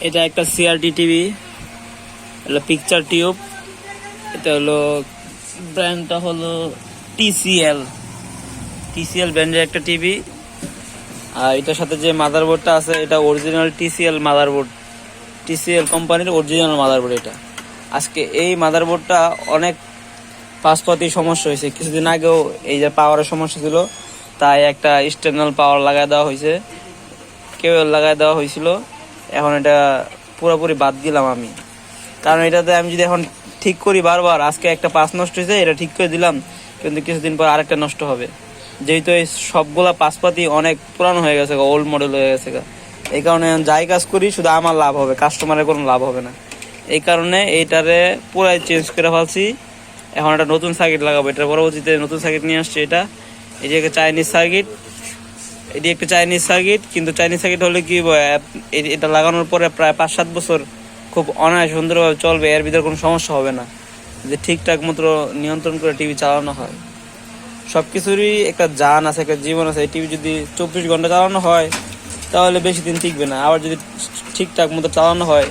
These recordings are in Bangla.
এটা একটা CRT টিভি, হলো পিকচার টিউব। এটা হলো ব্র্যান্ডটা হলো TCL ব্র্যান্ডের একটা টিভি। আর এটার সাথে যে মাদারবোর্ডটা আছে এটা অরিজিনাল TCL মাদারবোর্ড, TCL কোম্পানির অরিজিনাল মাদারবোর্ড এটা। আজকে এই মাদারবোর্ডটা অনেক পাশপাতি সমস্যা হয়েছে, কিছুদিন আগেও এই যে পাওয়ারের সমস্যা ছিল, তাই একটা এক্সটার্নাল পাওয়ার লাগাই দেওয়া হয়েছে, কেবল লাগাই দেওয়া হয়েছিল। এখন এটা পুরোপুরি বাদ দিলাম আমি, কারণ এটাতে আমি যদি এখন ঠিক করি বারবার, আজকে একটা পাস নষ্ট হয়েছে, এটা ঠিক করে দিলাম, কিন্তু কিছুদিন পর আরেকটা নষ্ট হবে। যেহেতু এই সবগুলা পাশপাতি অনেক পুরানো হয়ে গেছে, ওল্ড মডেল হয়ে গেছে, এই কারণে যাই কাজ করি শুধু আমার লাভ হবে, কাস্টমারের কোনো লাভ হবে না। এই কারণে এইটারে পুরাই চেঞ্জ করে ফেলছি। এখন একটা নতুন সার্কিট লাগাবো, এটার পরবর্তীতে নতুন সার্কিট নিয়ে আসছে। এটা এই যে একটা চাইনিজ সার্কিট, এটি একটা চাইনিজ সার্কিট, কিন্তু চাইনিজ সার্কিট হলে কি এটা লাগানোর পরে প্রায় 5-7 বছর খুব অনায়াস সুন্দরভাবে চলবে, এর ভিতরে কোনো সমস্যা হবে না, যে ঠিকঠাক মতো নিয়ন্ত্রণ করে টিভি চালানো হয়। সব কিছুরই একটা জান আছে, একটা জীবন আছে। এই টিভি যদি 24 ঘন্টা চালানো হয় তাহলে বেশি দিন টিকবে না, আবার যদি ঠিকঠাক মতো চালানো হয়,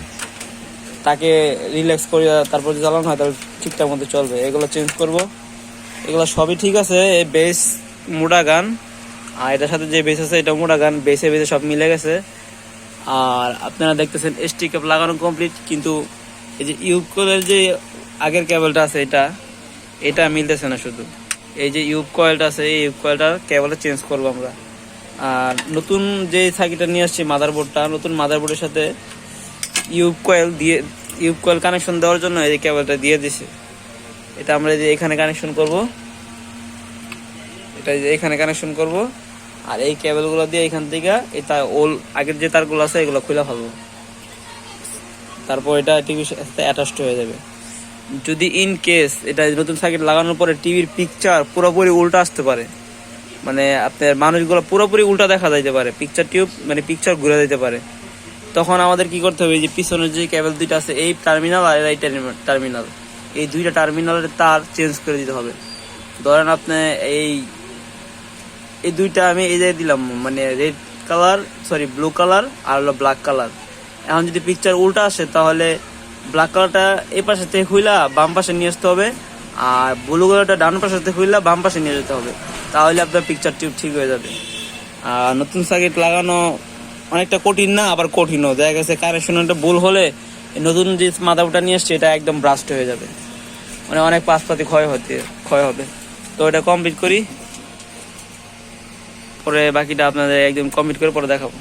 তাকে রিল্যাক্স করে তারপর যদি চালানো হয় তাহলে ঠিকঠাক মতো চলবে। এগুলো চেঞ্জ করব, এগুলো সবই ঠিক আছে। এই বেস মোটা গান, আর এটার সাথে যে বেস আছে এটা মোটা গান, বেসে সব মিলে গেছে। আর আপনারা দেখতেছেন ST কেবল লাগানো কমপ্লিট, কিন্তু এই যে ইউব কয়েলের যে আগের কেবলটা আছে এটা মিলতেছে না। শুধু এই যে ইউব কয়েলটা আছে, এই ইউব কয়েলটার কেবলটা চেঞ্জ করবো আমরা। আর নতুন যে সার্কিটটা নিয়ে আসছি মাদারবোর্ডটা, নতুন মাদারবোর্ডের সাথে ইউব কয়েল কানেকশন দেওয়ার জন্য এই কেবলটা দিয়ে দিছে। এটা আমরা যে এখানে কানেকশন করব, এটা যে এখানে কানেকশন করব, আর এই কেবলগুলো দিয়ে এখান থেকে এটা আগের যে তারগুলো আছে এগুলো খুলে ফেলবো, তারপর এটা টিভির সাথে অ্যাটাচড হয়ে যাবে। যদি ইন কেস এটা নতুন সার্কিট লাগানোর পরে টিভির পিকচার পুরোপুরি উল্টা আসতে পারে, মানে আপনার মানুষগুলো পুরোপুরি উল্টা দেখা যাইতে পারে, পিকচার টিউব মানে পিকচার ঘুরে যেতে পারে, তখন আমাদের কি করতে হবে, যে পিছনের যে কেবল দুইটা আছে, এই টার্মিনাল আর এই টার্মিনাল, এই দুইটা টার্মিনালের তার চেঞ্জ করে দিতে হবে। ধরেন আপনি এই দুইটা আমি এই জায়গায় দিলাম, মানে রেড কালার ব্লু কালার আর হলো ব্ল্যাক কালার। এখন যদি পিকচার উল্টা আসে তাহলে ব্ল্যাক কালারটা এই পাশে থেকে খুইলা বাম পাশে নিয়ে আসতে হবে, আর ব্লু কালারটা ডান পাশে থেকে খুইলা বাম পাশে নিয়ে যেতে হবে, তাহলে আপনার পিকচার টিউব ঠিক হয়ে যাবে। আর নতুন সার্কিট লাগানো অনেকটা কঠিন না, আবার কঠিনও। দেখা গেছে কানেকশন একটা ভুল হলে নতুন যে মাদারবোর্ডটা নিয়ে আসছে এটা একদম ব্রাস্ট হয়ে যাবে, মানে অনেক পাশপাতি ক্ষয় হবে। তো এটা কমপ্লিট করি, পরে বাকিটা আপনাদের একদম কমপ্লিট করে পরে দেখাবো।